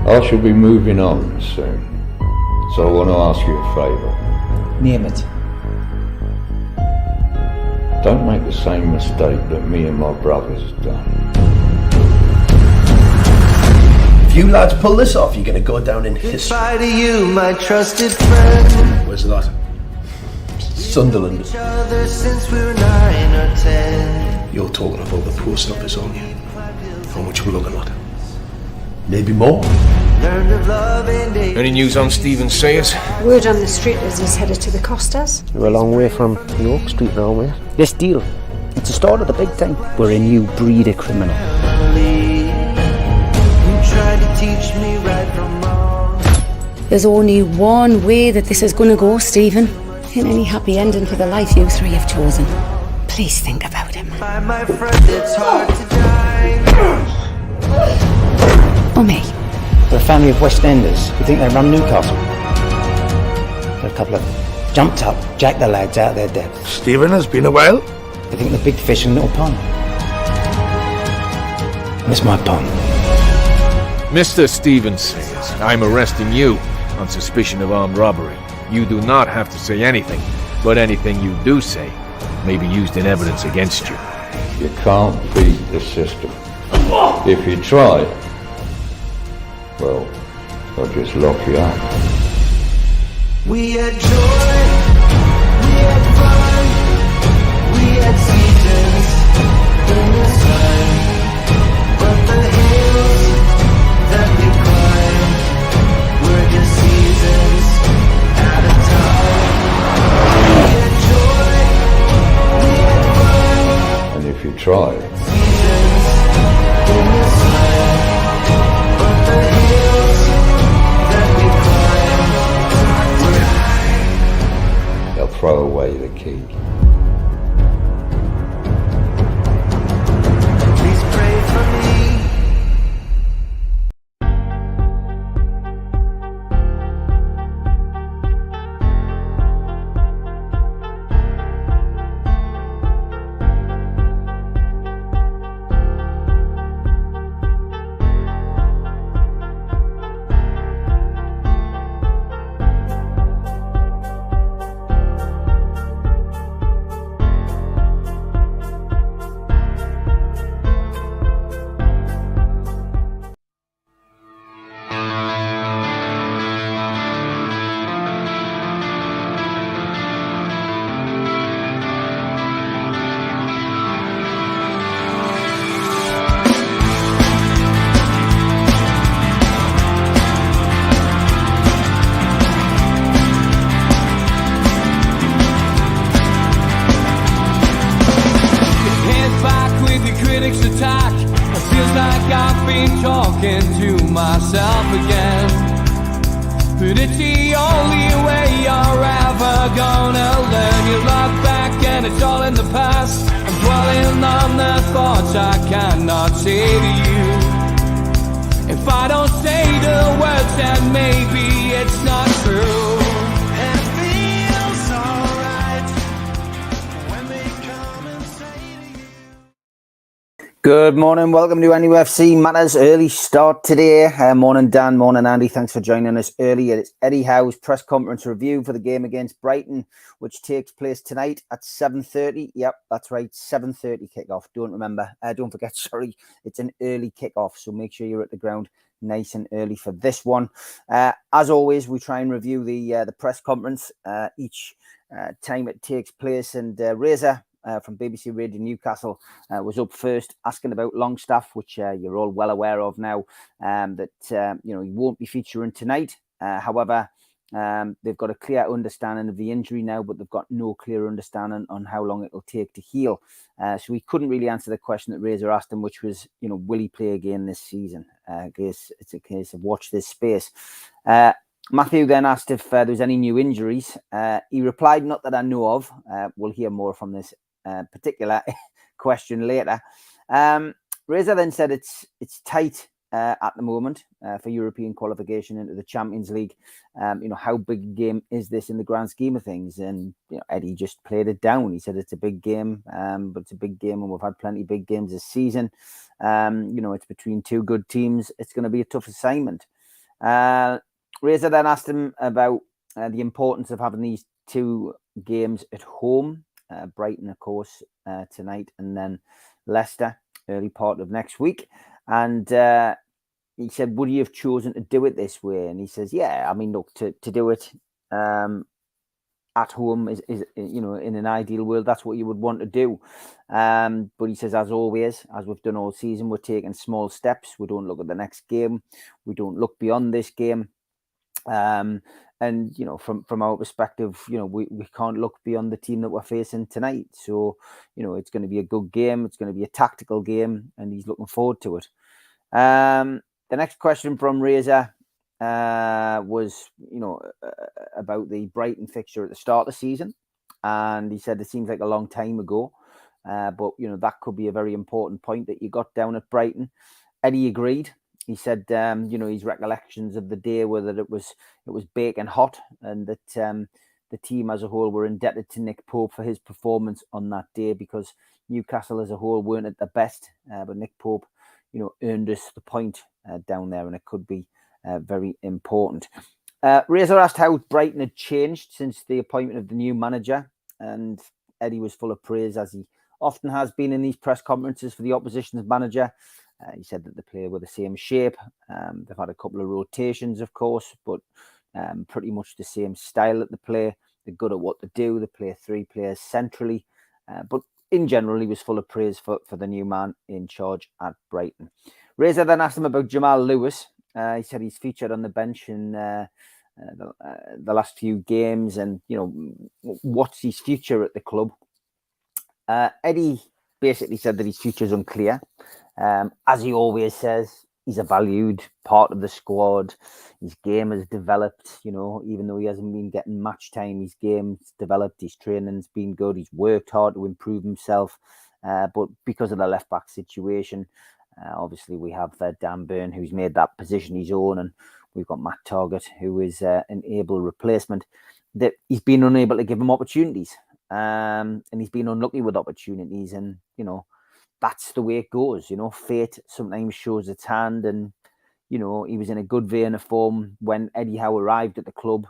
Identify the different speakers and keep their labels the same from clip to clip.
Speaker 1: I shall be moving on soon, so I want to ask you a favour.
Speaker 2: Name it.
Speaker 1: Don't make the same mistake that me and my brothers have done.
Speaker 3: If you lads pull this off, you're going to go down in history.
Speaker 4: Goodbye to you, my trusted friend.
Speaker 3: Where's that? Sunderland.
Speaker 4: Each other since we were 9 or 10.
Speaker 3: You're talking about the post office, aren't you? How much we're looking at? Maybe more.
Speaker 4: Learned of love and hate.
Speaker 5: Any news on Stephen Sayers?
Speaker 6: Word on the street is he's headed to the Costas.
Speaker 7: We're a long way from York Street now, mate. This deal, it's the start of the big thing. We're a new breed of criminal.
Speaker 4: You tried to teach me right from wrong.
Speaker 8: There's only one way that this is going to go, Stephen. In any happy ending for the life you three have chosen. Please think about him.
Speaker 4: By my friend, it's hard to die.
Speaker 8: Or me.
Speaker 7: They're a family of West Enders who think they run Newcastle. They're a couple of jumped up, jacked the lads out of their depth.
Speaker 3: Stephen has been a while.
Speaker 7: They think they're big fish in a little pond. And it's my pond.
Speaker 5: Mr. Stephen Sayers, I'm arresting you on suspicion of armed robbery. You do not have to say anything, but anything you do say may be used in evidence against you.
Speaker 1: You can't beat the system. If you try, well, I'll just lock you up.
Speaker 4: We had joy, we had fun, we had seasons in the sun. But the hills that we climbed were just seasons at a time. We had joy, we had fun,
Speaker 1: And if you try,
Speaker 4: seasons in the sun. But the hills that we climbed.
Speaker 1: they'll throw away the key.
Speaker 4: Please pray for me.
Speaker 9: Attack. It feels like I've been talking to myself again. But it's the only way you're ever gonna learn. You look back and it's all in the past. I'm dwelling on the thoughts I cannot say to you. If I don't say the words, then maybe it's not true. And it feels alright when they come and say to you.
Speaker 7: Good morning, welcome to NUFC Matters. Early start today. Morning Dan, morning Andy, thanks for joining us early. It's Eddie Howe's press conference review for the game against Brighton, which takes place tonight at 7:30. Yep, that's right, 7:30 kickoff. Don't forget, sorry, it's an early kickoff, so make sure you're at the ground nice and early for this one. As always, we try and review the press conference each time it takes place, and Razor from BBC Radio Newcastle was up first asking about Longstaff, which you're all well aware of now, that he won't be featuring tonight. However, they've got a clear understanding of the injury now, but they've got no clear understanding on how long it will take to heal. So he couldn't really answer the question that Razor asked him, which was, will he play again this season? I guess it's a case of watch this space. Matthew then asked if there was any new injuries. He replied, not that I know of. We'll hear more from this particular question later. Razor then said it's tight at the moment for European qualification into the Champions League. How big a game is this in the grand scheme of things? And Eddie just played it down. He said it's a big game, but it's a big game, and we've had plenty of big games this season. It's between two good teams. It's going to be a tough assignment. Razor then asked him about the importance of having these 2 games at home. Brighton, of course, tonight, and then Leicester early part of next week. And he said, would you have chosen to do it this way? And he says, yeah, I mean, look, to do it at home is in an ideal world, that's what you would want to do. But he says, as always, as we've done all season, we're taking small steps. We don't look at the next game. We don't look beyond this game. And from our perspective, we can't look beyond the team that we're facing tonight. So it's going to be a good game. It's going to be a tactical game, and he's looking forward to it. The next question from Razor was about the Brighton fixture at the start of the season, and he said it seems like a long time ago, but that could be a very important point that you got down at Brighton. Eddie agreed. He said, his recollections of the day were that it was baking hot, and that the team as a whole were indebted to Nick Pope for his performance on that day, because Newcastle as a whole weren't at the best. But Nick Pope, earned us the point down there, and it could be very important. Razor asked how Brighton had changed since the appointment of the new manager, and Eddie was full of praise, as he often has been in these press conferences for the opposition's manager. He said that the player were the same shape. They've had a couple of rotations, of course, but pretty much the same style that they play. They're good at what they do. They play 3 players centrally. But in general, he was full of praise for the new man in charge at Brighton. Razor then asked him about Jamal Lewis. He said he's featured on the bench in the last few games, and, what's his future at the club? Eddie basically said that his future is unclear. As he always says, he's a valued part of the squad. His game has developed, even though he hasn't been getting match time, his game's developed, his training's been good, he's worked hard to improve himself. But because of the left-back situation, obviously we have Dan Burn, who's made that position his own, and we've got Matt Targett, who is an able replacement, that he's been unable to give him opportunities. And he's been unlucky with opportunities, and, that's the way it goes. Fate sometimes shows its hand, and, he was in a good vein of form when Eddie Howe arrived at the club,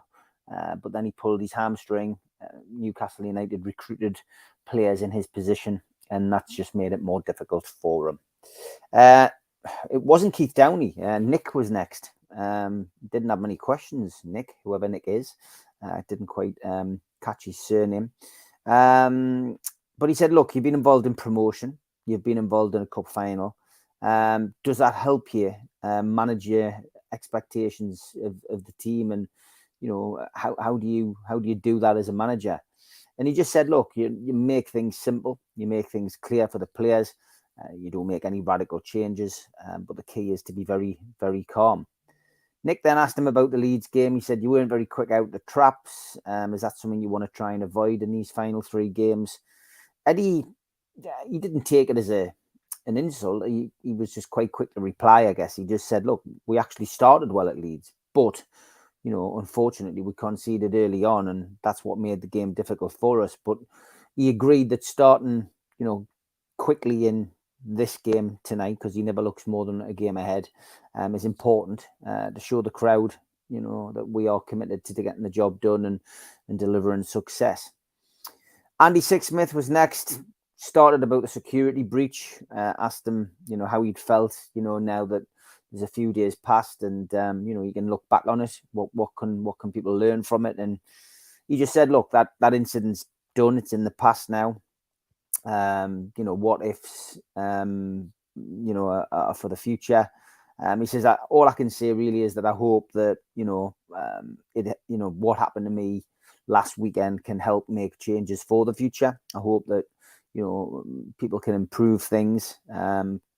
Speaker 7: but then he pulled his hamstring. Newcastle United recruited players in his position, and that's just made it more difficult for him. It wasn't Keith Downey. Nick was next. Didn't have many questions, Nick, whoever Nick is. Didn't quite catch his surname. But he said, look, you've been involved in promotion. You've been involved in a cup final. Does that help you manage your expectations of the team? And, how do you do that as a manager? And he just said, look, you make things simple. You make things clear for the players. You don't make any radical changes. But the key is to be very, very calm. Nick then asked him about the Leeds game. He said, you weren't very quick out the traps. Is that something you want to try and avoid in these final 3 games? Eddie, he didn't take it as an insult. He was just quite quick to reply, I guess. He just said, look, we actually started well at Leeds, but, unfortunately we conceded early on, and that's what made the game difficult for us. But he agreed that starting, quickly in this game tonight, because he never looks more than a game ahead, is important to show the crowd, that we are committed to getting the job done and delivering success. Andy Sixsmith was next. Started about the security breach. Asked him, how he'd felt, now that there's a few days past, and you can look back on it. What can people learn from it? And he just said, look, that incident's done. It's in the past now. What ifs, are for the future. He says that all I can say really is that I hope that, what happened to me last weekend can help make changes for the future. I hope that, people can improve things,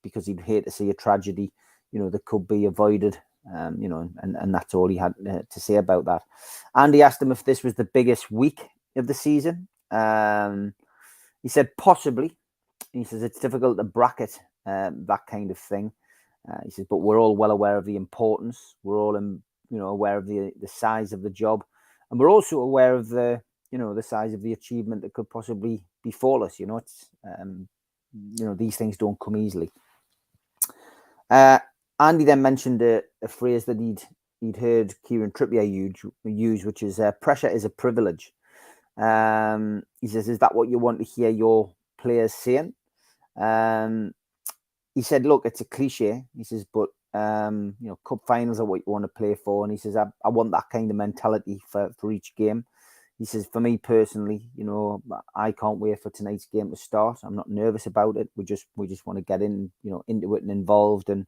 Speaker 7: because he'd hate to see a tragedy, that could be avoided, and that's all he had to say about that. And he asked him if this was the biggest week of the season. He said possibly. He says it's difficult to bracket that kind of thing. He says, but we're all well aware of the importance. We're all, aware of the size of the job, and we're also aware of the size of the achievement that could possibly befall us. It's these things don't come easily. Andy then mentioned a phrase that he'd he'd heard Kieran Trippier use, which is pressure is a privilege. He says, is that what you want to hear your players saying? He said, look, it's a cliche. He says, but cup finals are what you want to play for. And he says, I want that kind of mentality for each game. He says, for me personally, I can't wait for tonight's game to start. I'm not nervous about it. We just want to get into it and involved. And,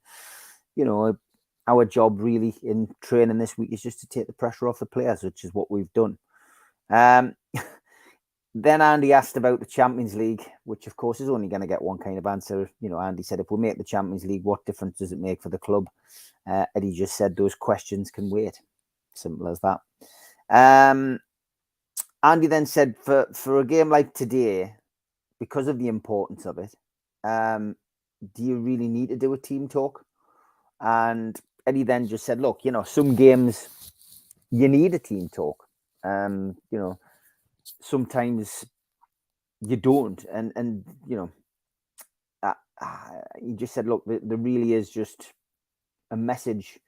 Speaker 7: our job really in training this week is just to take the pressure off the players, which is what we've done. Then Andy asked about the Champions League, which of course is only going to get one kind of answer. Andy said, if we make the Champions League, what difference does it make for the club? Eddie just said those questions can wait. Simple as that. Andy then said, for a game like today, because of the importance of it, do you really need to do a team talk? And Eddie then just said, look, some games you need a team talk. Sometimes you don't. And he just said, look, there really is just a message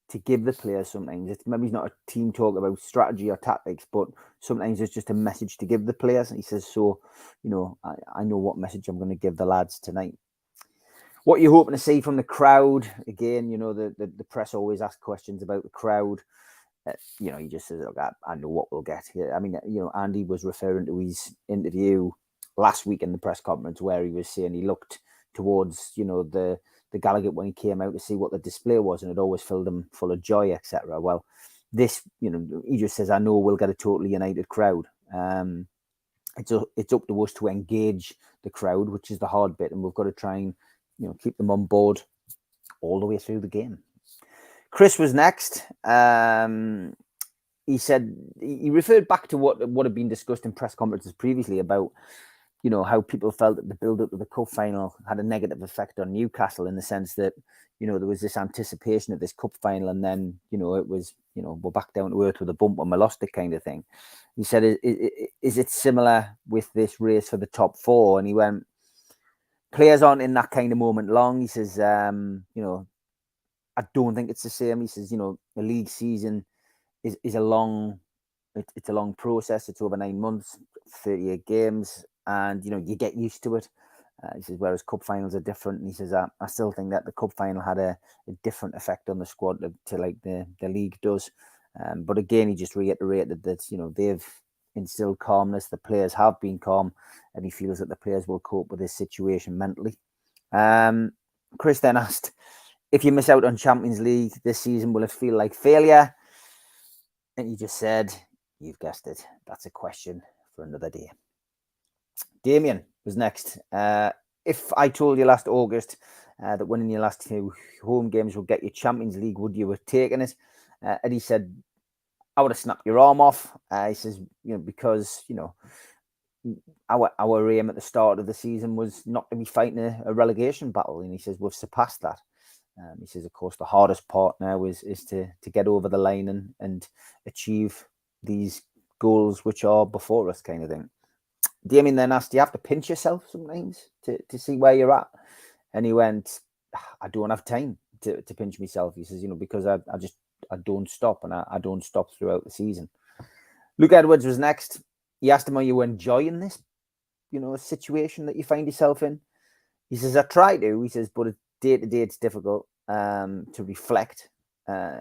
Speaker 7: to give the players sometimes. It's maybe not a team talk about strategy or tactics, but sometimes it's just a message to give the players. And he says, so, I know what message I'm going to give the lads tonight. What you're hoping to see from the crowd, again, the press always ask questions about the crowd. He just says, look, I know what we'll get here. I mean, Andy was referring to his interview last week in the press conference where he was saying he looked towards, the Gallagher when he came out to see what the display was, and it always filled him full of joy, etc. Well, this, he just says, I know we'll get a totally united crowd. It's up to us to engage the crowd, which is the hard bit, and we've got to try and keep them on board all the way through the game. Chris was next. He said he referred back to what had been discussed in press conferences previously about how people felt that the build-up to the cup final had a negative effect on Newcastle in the sense that there was this anticipation of this cup final, and then it was we're back down to earth with a bump when we lost it kind of thing. He said, is it similar with this race for the top four? And he went, players aren't in that kind of moment long. He says, I don't think it's the same. He says, the league season is a long, it's a long process. It's over 9 months, 38 games, and you get used to it. He says, whereas cup finals are different. And he says, I still think that the cup final had a different effect on the squad to like the league does. But again, he just reiterated that they've instilled calmness. The players have been calm, and he feels that the players will cope with this situation mentally. Chris then asked, if you miss out on Champions League this season, will it feel like failure? And he just said, you've guessed it. That's a question for another day. Damien was next. If I told you last August that winning your last 2 home games will get you Champions League, would you have taken it? And he said, I would have snapped your arm off. He says, because, our aim at the start of the season was not to be fighting a relegation battle. And he says, we've surpassed that. He says, of course, the hardest part now is to get over the line and achieve these goals which are before us kind of thing. Damien then asked, do you have to pinch yourself sometimes to see where you're at? And he went, I don't have time to pinch myself. He says, because I don't stop, and I don't stop throughout the season. Luke Edwards was next. He asked him, are you enjoying this, situation that you find yourself in? He says, I try to. He says, but day to day, it's difficult to reflect.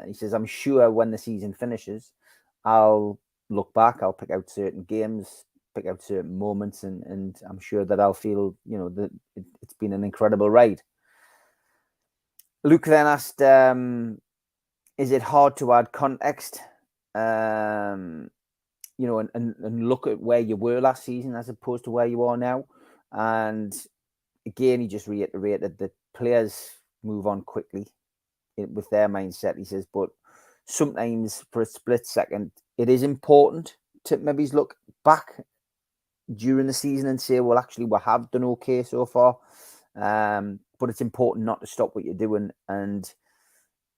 Speaker 7: He says, I'm sure when the season finishes, I'll look back, I'll pick out certain games, pick out certain moments, and I'm sure that I'll feel, that it's been an incredible ride. Luke then asked, is it hard to add context, and look at where you were last season as opposed to where you are now? And again, he just reiterated that players move on quickly with their mindset. He says, but sometimes for a split second, it is important to maybe look back during the season and say, well, actually, we have done okay so far. But it's important not to stop what you're doing. And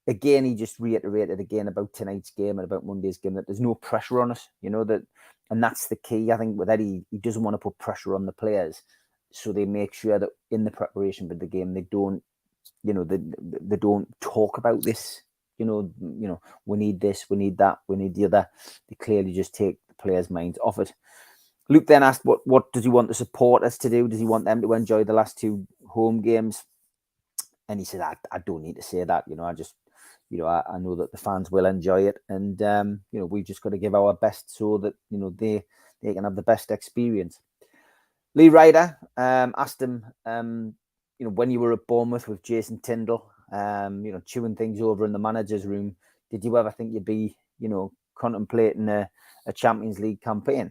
Speaker 7: again, he just reiterated again about tonight's game and about Monday's game that there's no pressure on us, and that's the key. I think with Eddie, he doesn't want to put pressure on the players. So they make sure that in the preparation for the game, they don't, they don't talk about this we need this, we need that, we need the other. They clearly just take the players' minds off it. Luke then asked, what does he want the supporters to do? Does he want them to enjoy the last 2 home games? And he said, I don't need to say that. I just, I know that the fans will enjoy it. And, we've just got to give our best so that, they can have the best experience. Lee Ryder asked him, when you were at Bournemouth with Jason Tyndall, chewing things over in the manager's room, did you ever think you'd be, contemplating a Champions League campaign?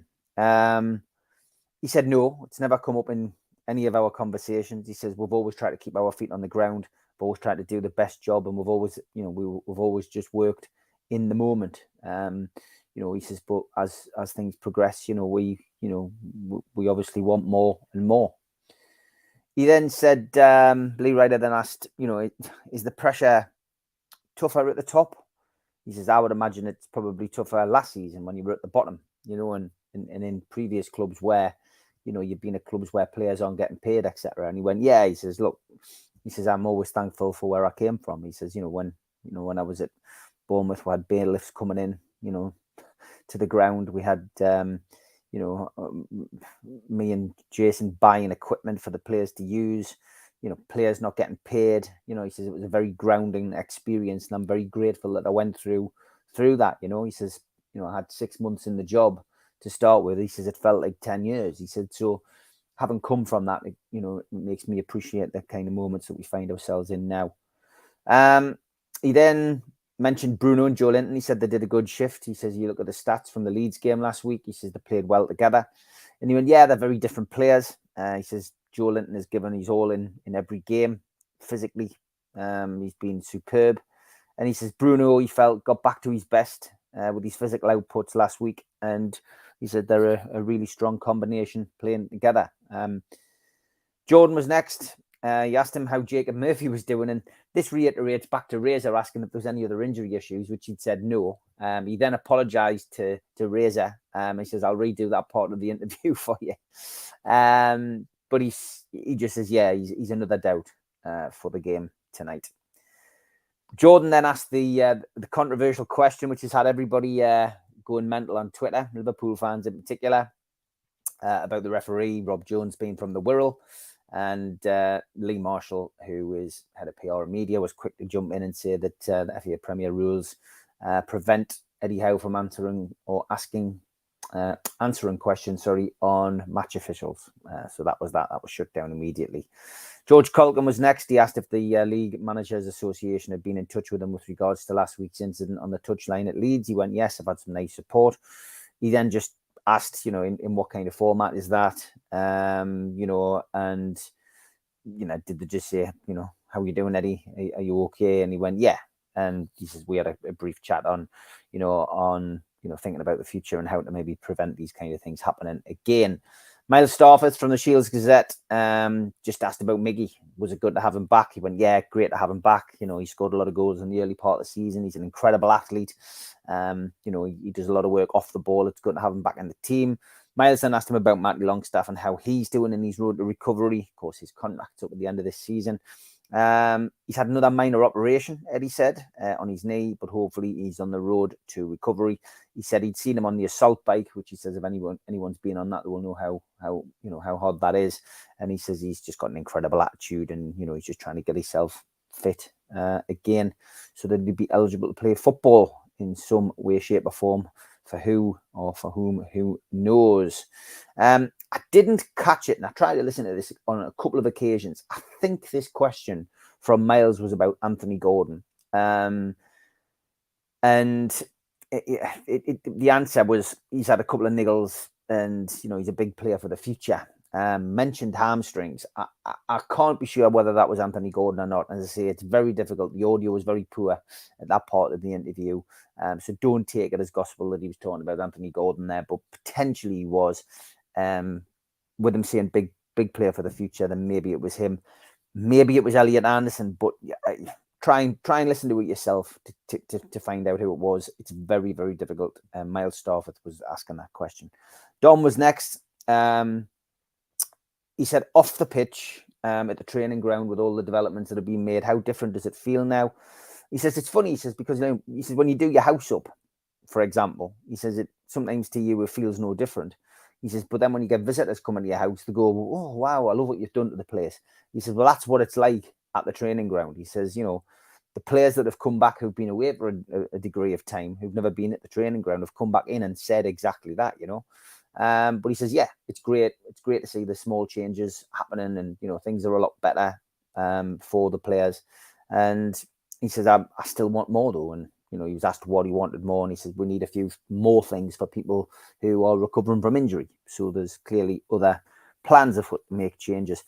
Speaker 7: He said, no, it's never come up in any of our conversations. He says, we've always tried to keep our feet on the ground. We've always tried to do the best job, and we've always, we've always just worked in the moment. He says, but as things progress, we obviously want more and more. He then said, Lee Ryder then asked, is the pressure tougher at the top? He says, I would imagine it's probably tougher last season when you were at the bottom, and in previous clubs where, you've been at clubs where players aren't getting paid, etc. And he went, yeah, he says, look, I'm always thankful for where I came from. He says, when I was at Bournemouth, we had bailiffs coming in, to the ground. We had, me and Jason buying equipment for the players to use, players not getting paid. He says it was a very grounding experience, and I'm very grateful that I went through that. He says, I had 6 months in the job to start with. He says it felt like 10 years. He said, so having come from that, it makes me appreciate the kind of moments that we find ourselves in now. He then mentioned Bruno and Joe Linton. He said they did a good shift. He says, you look at the stats from the Leeds game last week. He says they played well together. And he went, yeah, they're very different players. He says Joe Linton has given his all in every game physically. He's been superb. And he says Bruno, he felt, got back to his best with his physical outputs last week. And he said they're a really strong combination playing together. Jordan was next. He asked him how Jacob Murphy was doing, and this reiterates back to Razor asking if there was any other injury issues, which he'd said no. He then apologised to Razor. He says, I'll redo that part of the interview for you. But he just says, yeah, he's another doubt for the game tonight. Jordan then asked the controversial question, which has had everybody going mental on Twitter, Liverpool fans in particular, about the referee, Rob Jones, being from the Wirral. And Lee Marshall, who is head of PR and media, was quick to jump in and say that the FA Premier rules prevent Eddie Howe from answering questions, on match officials. So that was shut down immediately. George Colgan was next. He asked if the League Managers Association had been in touch with him with regards to last week's incident on the touchline at Leeds. He went, yes, I've had some nice support. He then just asked, in what kind of format is that? And, did they just say, how are you doing, Eddie? Are you okay? And he went, yeah. And he says, we had a brief chat on thinking about the future and how to maybe prevent these kind of things happening again. Miles Starford from the Shields Gazette just asked about Miggy. Was it good to have him back? He went, yeah, great to have him back. He scored a lot of goals in the early part of the season. He's an incredible athlete. He does a lot of work off the ball. It's good to have him back in the team. Miles then asked him about Matty Longstaff and how he's doing in his road to recovery. Of course, his contract's up at the end of this season. He's had another minor operation, Eddie said, on his knee, but hopefully he's on the road to recovery. He said he'd seen him on the assault bike, which he says if anyone's been on that, they will know how hard that is. And he says he's just got an incredible attitude, and he's just trying to get himself fit again so that he'd be eligible to play football in some way, shape, or form. For who or for whom, who knows? I didn't catch it, and I tried to listen to this on a couple of occasions. I think this question from Miles was about Anthony Gordon. And the answer was he's had a couple of niggles, and he's a big player for the future. Mentioned hamstrings. I can't be sure whether that was Anthony Gordon or not. As I say, it's very difficult. The audio was very poor at that part of the interview. So don't take it as gospel that he was talking about Anthony Gordon there, but potentially he was. With him saying big player for the future, then maybe it was him. Maybe it was Elliot Anderson, but try and listen to it yourself to find out who it was. It's very, very difficult. Miles Starford was asking that question. Dom was next. He said, off the pitch, at the training ground with all the developments that have been made, how different does it feel now? He says it's funny. He says because he says when you do your house up, for example, he says it sometimes to you it feels no different. He says, but then when you get visitors coming to your house, they go, "Oh wow, I love what you've done to the place." He says, "Well, that's what it's like at the training ground." He says, the players that have come back who've been away for a degree of time, who've never been at the training ground, have come back in and said exactly that. But he says, yeah, it's great. It's great to see the small changes happening, and things are a lot better for the players. And he says, I still want more though. And he was asked what he wanted more, and he says, we need a few more things for people who are recovering from injury. So there's clearly other plans afoot to make changes.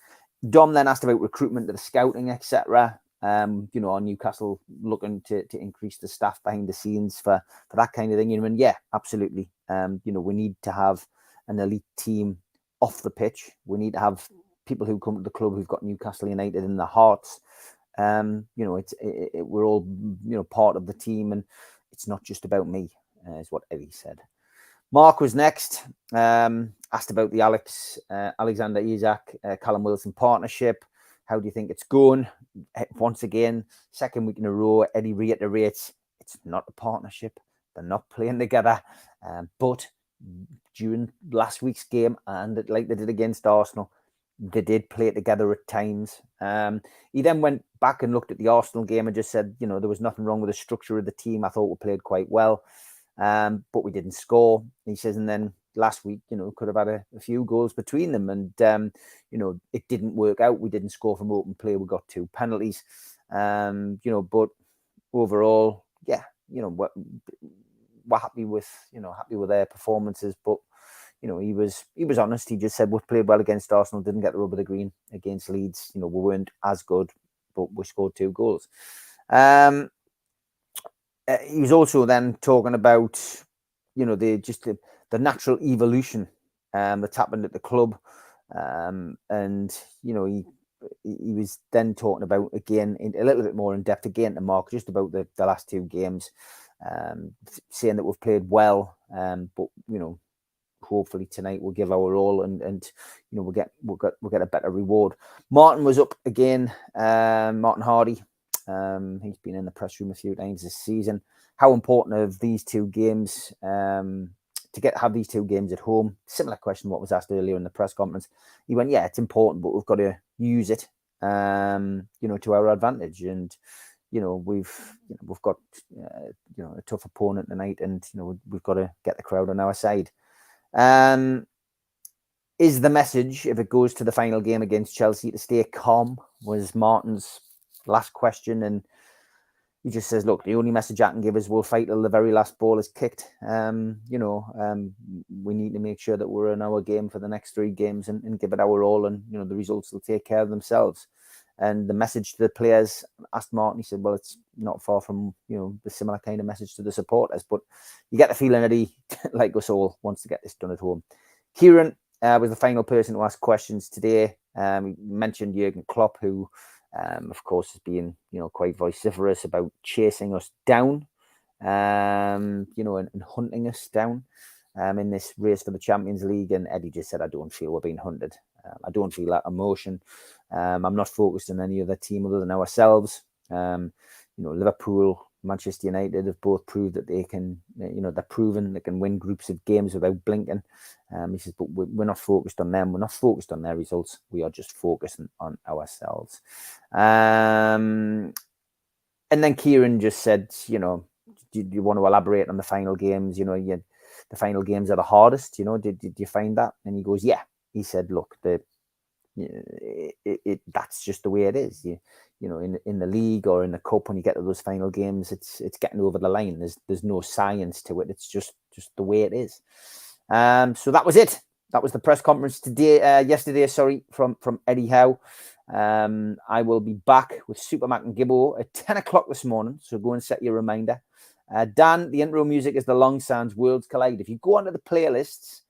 Speaker 7: Dom then asked about recruitment to the scouting, etc. Are Newcastle looking to increase the staff behind the scenes for that kind of thing? And yeah, absolutely. We need to have an elite team off the pitch. We need to have people who come to the club who've got Newcastle United in their hearts. We're all part of the team, and it's not just about me, is what Eddie said. Mark was next. Asked about the Alexander Isak, Callum Wilson partnership. How do you think it's going? Once again, second week in a row, Eddie reiterates it's not a partnership. They're not playing together. But during last week's game, and like they did against Arsenal, they did play together at times. He then went back and looked at the Arsenal game and just said, there was nothing wrong with the structure of the team. I thought we played quite well, but we didn't score. He says, and then last week, could have had a few goals between them, and it didn't work out. We didn't score from open play. We got 2 penalties. But overall, yeah, we're happy with their performances. But he was honest. He just said we played well against Arsenal, didn't get the rub of the green against Leeds. We weren't as good, but we scored 2 goals. He was also then talking about the natural evolution that's happened at the club, and he was then talking about again a little bit more in depth again to Mark just about the last 2 games, saying that we've played well, but hopefully tonight we'll give our all, and we'll get a better reward. Martin was up again. Martin Hardy, he's been in the press room a few times this season. How important are these 2 games to have these 2 games at home? Similar question what was asked earlier in the press conference. He went, yeah, it's important, but we've got to use it to our advantage. And we've got a tough opponent tonight, and we've got to get the crowd on our side. Is the message, if it goes to the final game against Chelsea, to stay calm? Was Martin's last question, and he just says, look, the only message I can give is we'll fight till the very last ball is kicked. We need to make sure that we're in our game for the next 3 games and give it our all, and the results will take care of themselves. And the message to the players, asked Martin, he said, well, it's not far from the similar kind of message to the supporters, but you get the feeling that he, like us all, wants to get this done at home. Kieran was the final person to ask questions today. He mentioned Jurgen Klopp, who of course has been quite vociferous about chasing us down, and hunting us down in this race for the Champions League. And Eddie just said, I don't feel we're being hunted. I don't feel that emotion. I'm not focused on any other team other than ourselves. Liverpool, Manchester United have both proved that they can, they're proven they can win groups of games without blinking. He says, but we're not focused on them. We're not focused on their results. We are just focusing on ourselves. And then Kieran just said, do you want to elaborate on the final games? The final games are the hardest. Did you find that? And he goes, yeah. He said, look, that's just the way it is. In the league or in the cup, when you get to those final games, it's getting over the line. There's no science to it. It's just the way it is. So that was it. That was the press conference yesterday, from Eddie Howe. I will be back with Super Mac and Gibbo at 10 o'clock this morning. So go and set your reminder. Dan, the intro music is the Long Sounds Worlds Collide. If you go onto the playlists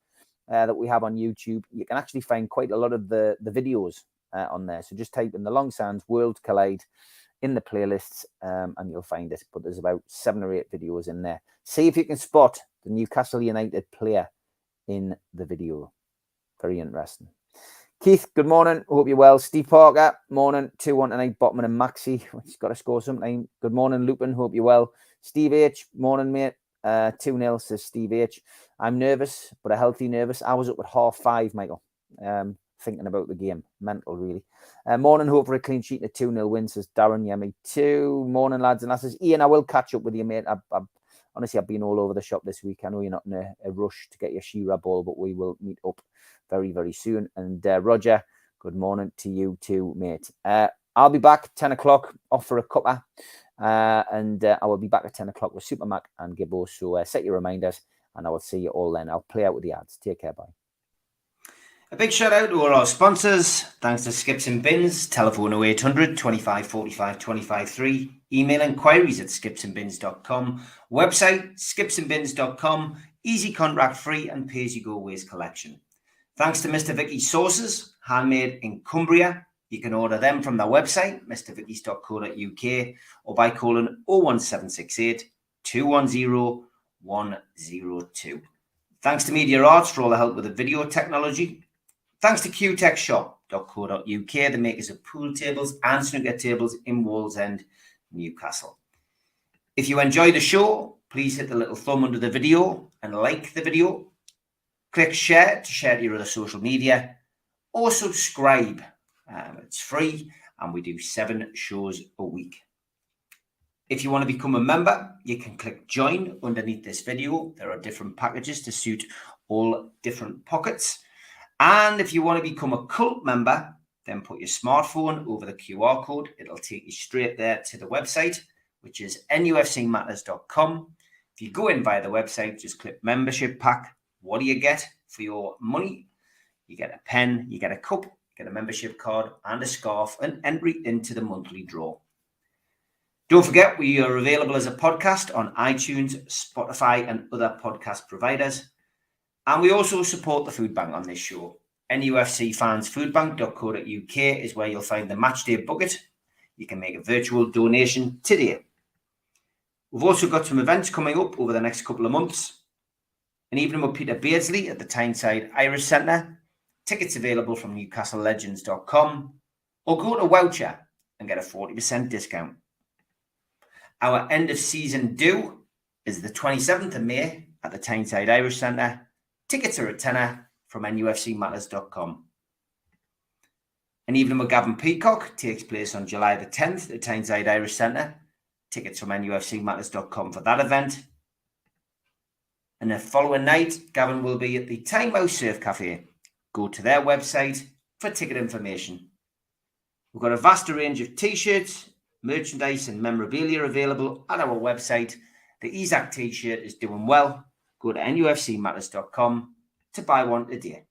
Speaker 7: that we have on YouTube, you can actually find quite a lot of the videos on there. So just type in the Long Sounds World Collide in the playlists, and you'll find it. But there's about 7 or 8 videos in there. See if you can spot the Newcastle United player in the video. Very interesting. Keith, good morning. Hope you're well. Steve Parker, morning. 2-1 tonight. Botman and Maxi. He's got to score sometime. Good morning, Lupin. Hope you're well. Steve H, morning, mate. 2-0, says Steve H. I'm nervous, but a healthy nervous. I was up at 5:30, Michael. Thinking about the game. Mental, really. Morning, hope for a clean sheet and a 2-0 win, says Darren. Yeah, me too. Morning, lads and lasses. Ian, I will catch up with you, mate. Honestly, I've been all over the shop this week. I know you're not in a rush to get your Shearer ball, but we will meet up very, very soon. And Roger, good morning to you too, mate. I'll be back 10 o'clock, off for a cuppa. And I will be back at 10 o'clock with Super Mac and Gibbo. So set your reminders and I will see you all then. I'll play out with the ads. Take care. Bye.
Speaker 2: A big shout out to all our sponsors. Thanks to Skips and Bins. Telephone 0800 25 45 25 3. Email inquiries at skipsandbins.com. Website skipsandbins.com. Easy contract free and pay as you go waste collection. Thanks to Mr. Vicky's Sauces, handmade in Cumbria. You can order them from their website, mrvickies.co.uk, or by calling 01768 210 102. Thanks to Media Arts for all the help with the video technology. Thanks to qtechshop.co.uk, the makers of pool tables and snooker tables in Wallsend, Newcastle. If you enjoy the show, please hit the little thumb under the video and like the video. Click share to share to your other social media, or subscribe. It's free and we do 7 shows a week. If you want to become a member, you can click join underneath this video. There are different packages to suit all different pockets. And if you want to become a cult member, then put your smartphone over the QR code. It'll take you straight there to the website, which is nufcmatters.com. If you go in via the website, just click membership pack. What do you get for your money? You get a pen, you get a cup, you get a membership card and a scarf, and entry into the monthly draw. Don't forget, we are available as a podcast on iTunes, Spotify, and other podcast providers. And we also support the food bank on this show. NUFCfansfoodbank.co.uk is where you'll find the matchday bucket. You can make a virtual donation today. We've also got some events coming up over the next couple of months. An evening with Peter Beardsley at the Tyneside Irish Centre. Tickets available from newcastlelegends.com. Or go to Voucher and get a 40% discount. Our end of season do is the 27th of May at the Tyneside Irish Centre. Tickets are a tenner from nufcmatters.com. An evening with Gavin Peacock takes place on July the 10th at the Tyneside Irish Centre. Tickets from nufcmatters.com for that event. And the following night, Gavin will be at the Tynemouth Surf Cafe. Go to their website for ticket information. We've got a vast range of t-shirts, merchandise and memorabilia available at our website. The Isaac t-shirt is doing well. Go to nufcmatters.com to buy one today.